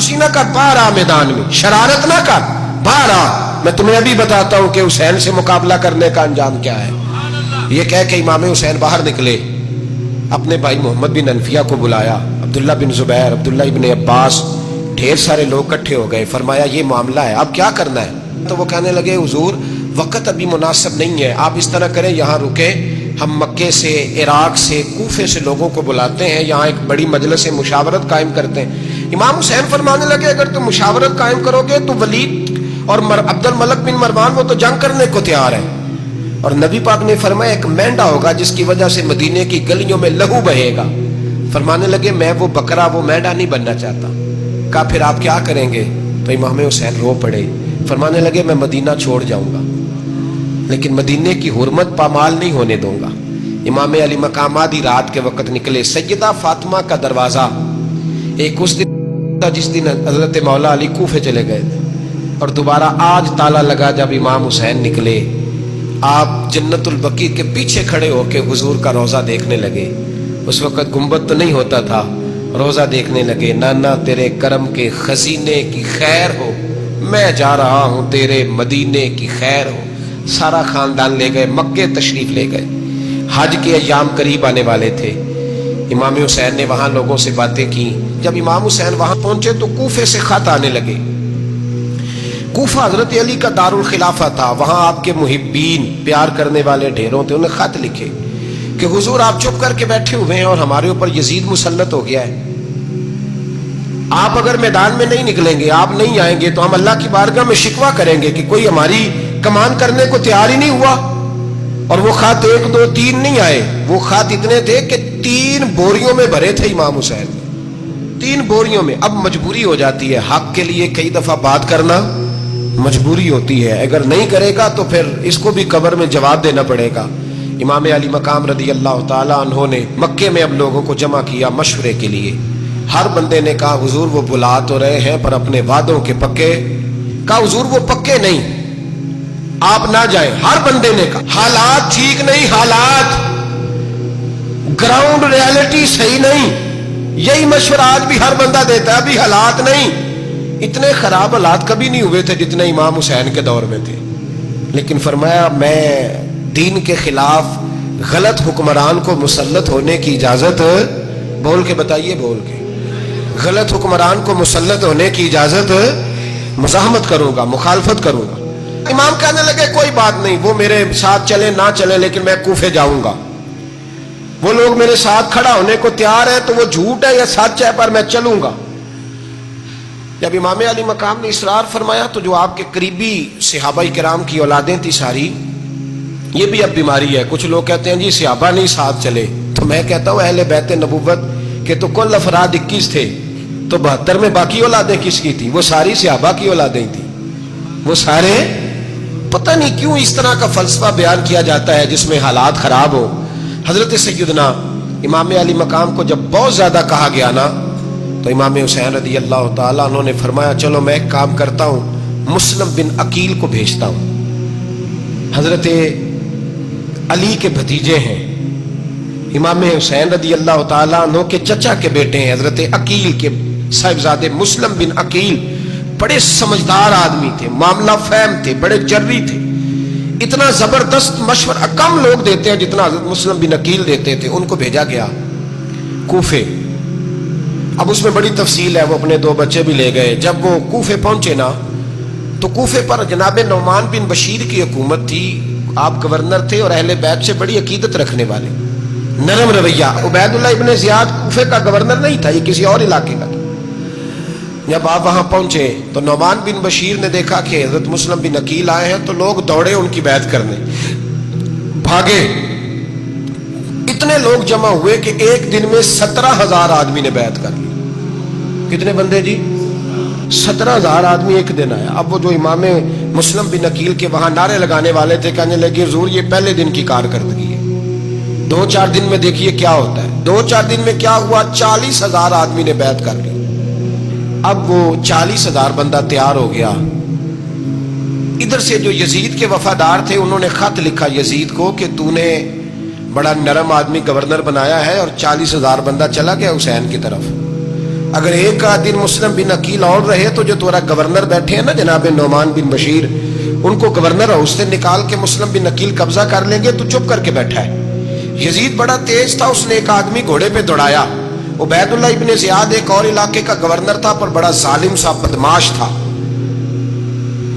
چاپلوسی نہ کر، باہر آ میدان میں، شرارت نہ کر، باہر آ، میں تمہیں ابھی بتاتا ہوں کہ حسین سے مقابلہ کرنے کا انجام کیا ہے۔ یہ کہہ کہ امام حسین باہر نکلے، اپنے بھائی محمد بن انفیہ کو بلایا، عبداللہ بن زبیر، عبداللہ بن عباس، ڈھیر سارے لوگ اکٹھے ہو گئے۔ فرمایا یہ معاملہ ہے، اب کیا کرنا ہے؟ تو وہ کہنے لگے حضور وقت ابھی مناسب نہیں ہے، آپ اس طرح کریں یہاں رکے، ہم مکے سے، عراق سے، کوفے سے لوگوں کو بلاتے ہیں، یہاں ایک بڑی مجلس مشاورت قائم کرتے ہیں۔ امام حسین فرمانے لگے اگر تم مشاورت قائم کرو گے تو ولید اور عبد الملک بن مروان وہ تو جنگ کرنے کو تیار ہے، اور نبی پاک نے فرمایا ایک مینڈا ہوگا جس کی وجہ سے مدینے کی گلیوں میں لہو بہے گا۔ فرمانے لگے میں وہ بکرا، وہ مینڈا نہیں بننا چاہتا۔ کہا پھر آپ کیا کریں گے؟ تو امام حسین رو پڑے، فرمانے لگے میں مدینہ چھوڑ جاؤں گا لیکن مدینے کی حرمت پامال نہیں ہونے دوں گا۔ امام علی مقام آدھی رات کے وقت نکلے، سیدہ فاطمہ کا دروازہ ایک اس دن تھا جس دن حضرت مولا علی کوفے چلے گئے تھے، اور دوبارہ آج تالا لگا جب امام حسین نکلے۔ آپ جنت البقیع کے پیچھے کھڑے ہو کے حضور کا روضہ دیکھنے لگے، اس وقت گنبد تو نہیں ہوتا تھا، روضہ دیکھنے لگے۔ نانا تیرے کرم کے خزینے کی خیر ہو، میں جا رہا ہوں تیرے مدینے کی خیر ہو۔ سارا خاندان لے گئے، مکے تشریف لے گئے۔ حج کے ایام قریب آنے والے تھے، امام حسین نے وہاں لوگوں سے باتیں کی۔ جب امام حسین وہاں پہنچے تو کوفے سے خط آنے لگے۔ کوفہ حضرت علی کا دارالخلافہ تھا، وہاں آپ کے محبین، پیار کرنے والے ڈھیروں تھے، انہیں خط لکھے کہ حضور آپ چپ کر کے بیٹھے ہوئے ہیں اور ہمارے اوپر یزید مسلط ہو گیا ہے، آپ اگر میدان میں نہیں نکلیں گے، آپ نہیں آئیں گے تو ہم اللہ کی بارگاہ میں شکوہ کریں گے کہ کوئی ہماری کمان کرنے کو تیار ہی نہیں ہوا۔ اور وہ خط 1 2 3 نہیں آئے، وہ خط اتنے تھے کہ 3 بوریوں میں بھرے تھے امام حسین، 3 بوریوں میں۔ اب مجبوری ہو جاتی ہے، حق کے لیے کئی دفعہ بات کرنا مجبوری ہوتی ہے، اگر نہیں کرے گا تو پھر اس کو بھی قبر میں جواب دینا پڑے گا۔ امام علی مقام رضی اللہ تعالی عنہ نے مکے میں اب لوگوں کو جمع کیا مشورے کے لیے۔ ہر بندے نے کہا حضور وہ بلا تو رہے ہیں پر اپنے وعدوں کے پکے۔ کہا حضور وہ پکے نہیں، آپ نہ جائیں۔ ہر بندے نے کہا حالات ٹھیک نہیں، حالات گراؤنڈ ریالٹی صحیح نہیں۔ یہی مشورہ آج بھی ہر بندہ دیتا ہے، ابھی حالات نہیں۔ اتنے خراب حالات کبھی نہیں ہوئے تھے جتنے امام حسین کے دور میں تھے، لیکن فرمایا میں دین کے خلاف غلط حکمران کو مسلط ہونے کی اجازت، بول کے بتائیے، بول کے، غلط حکمران کو مسلط ہونے کی اجازت، مزاحمت کروں گا، مخالفت کروں گا۔ امام کہنے لگے کوئی بات نہیں، وہ میرے ساتھ چلے نہ چلے لیکن میں کوفے جاؤں گا، وہ لوگ میرے ساتھ کھڑا ہونے کو تیار ہے تو وہ جھوٹ ہے یا سچ ہے پر میں چلوں گا۔ جب امام علی مقام نے اصرار فرمایا تو جو آپ کے قریبی صحابہ کرام کی اولادیں تھی ساری، یہ بھی اب بیماری ہے، کچھ لوگ کہتے ہیں جی صحابہ نہیں ساتھ چلے، تو میں کہتا ہوں اہل بیت نبوت کے تو کل افراد 21 تھے، تو 72 میں باقی اولادیں کس کی تھی؟ وہ ساری صحابہ کی اولادیں تھیں، وہ سارے، پتہ نہیں کیوں اس طرح کا فلسفہ بیان کیا جاتا ہے جس میں حالات خراب ہو۔ حضرت سیدنا امام علی مقام کو جب بہت زیادہ کہا گیا نا تو امام حسین رضی اللہ تعالیٰ عنہ نے فرمایا چلو میں ایک کام کرتا ہوں، مسلم بن عقیل کو بھیجتا ہوں، حضرت علی کے بھتیجے ہیں، امام حسین رضی اللہ تعالیٰ عنہ کے چچا کے بیٹے ہیں، حضرت عقیل کے صاحبزادے مسلم بن عقیل بڑے سمجھدار آدمی تھے، معاملہ فہم تھے، بڑے جری تھے، اتنا زبردست مشورہ کم لوگ دیتے ہیں جتنا حضرت مسلم بن عقیل دیتے تھے۔ ان کو بھیجا گیا کوفے۔ اب اس میں بڑی تفصیل ہے، وہ اپنے 2 بچے بھی لے گئے۔ جب وہ کوفے پہنچے نا تو کوفے پر جناب نعمان بن بشیر کی حکومت تھی، آپ گورنر تھے اور اہل بیت سے بڑی عقیدت رکھنے والے، نرم رویہ۔ عبید اللہ ابن زیاد کوفے کا گورنر نہیں تھا، یہ کسی اور علاقے کا تھا۔ جب آپ وہاں پہنچے تو نعمان بن بشیر نے دیکھا کہ حضرت مسلم بن عقیل آئے ہیں تو لوگ دوڑے ان کی بیعت کرنے، بھاگے، اتنے لوگ جمع ہوئے کہ ایک دن میں 17,000 آدمی نے بیعت کر لی۔ کتنے بندے جی؟ 17,000 آدمی ایک دن آیا۔ اب وہ جو امام مسلم بن عقیل کے وہاں نعرے لگانے والے تھے کہنے لگے حضور یہ پہلے دن کی کارکردگی ہے، 2-4 دن میں دیکھیے کیا ہوتا ہے۔ 2-4 دن میں کیا ہوا؟ 40,000 آدمی نے بیعت کر لی۔ اب وہ 40,000 بندہ تیار ہو گیا۔ ادھر سے جو یزید کے وفادار تھے انہوں نے خط لکھا یزید کو کہ تو نے بڑا نرم آدمی گورنر بنایا ہے اور 40,000 بندہ چلا گیا حسین کی طرف۔ اگر ایک دن مسلم بن عقیل اور رہے تو جو تمہارا گورنر بیٹھے ہیں نا جناب نعمان بن بشیر، ان کو گورنر ہاؤس سے نکال کے مسلم بن عقیل قبضہ کر لیں گے، تو چپ کر کے بیٹھا ہے۔ یزید بڑا تیز تھا، اس نے ایک آدمی گھوڑے پہ دوڑایا۔ عبید اللہ ابن زیاد ایک اور علاقے کا گورنر تھا، پر بڑا ظالم سا بدماش تھا،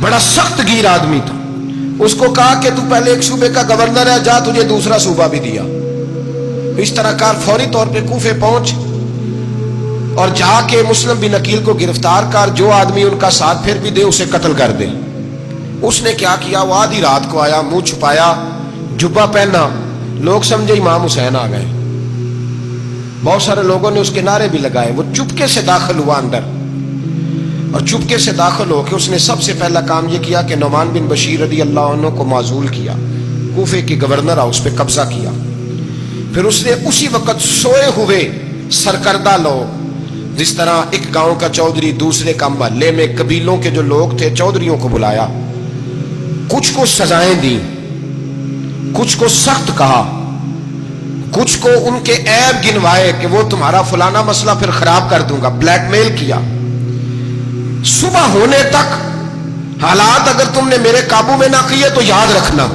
بڑا سخت گیر آدمی تھا۔ اس کو کہا کہ تو پہلے ایک صوبے کا گورنر ہے، جا تجھے دوسرا صوبہ بھی دیا۔ اس طرح کار فوری طور پہ کوفے پہنچ اور جا کے مسلم بن عقیل کو گرفتار کر، جو آدمی ان کا ساتھ پھر بھی دے اسے قتل کر دے۔ اس نے کیا کیا، وہ آدھی رات کو آیا، منہ چھپایا، جبہ پہنا، لوگ سمجھے امام حسین آ گئے۔ بہت سارے لوگوں نے اس کے نعرے بھی لگائے۔ وہ چپکے سے داخل ہوا اندر، اور چپکے سے داخل ہو کے اس نے سب سے پہلا کام یہ کیا کہ نعمان بن بشیر رضی اللہ عنہ کو معزول کیا، کوفے کی گورنر ہاؤس پہ قبضہ کیا۔ پھر اس نے اسی وقت سوئے ہوئے سرکردہ لوگ، جس طرح ایک گاؤں کا چودھری دوسرے کا محلے میں قبیلوں کے جو لوگ تھے چودھریوں کو بلایا، کچھ کو سزائیں دی، کچھ کو سخت کہا، کچھ کو ان کے عیب گنوائے کہ وہ تمہارا فلانا مسئلہ پھر خراب کر دوں گا، بلیک میل کیا۔ صبح ہونے تک حالات اگر تم نے میرے قابو میں نہ کیے تو یاد رکھنا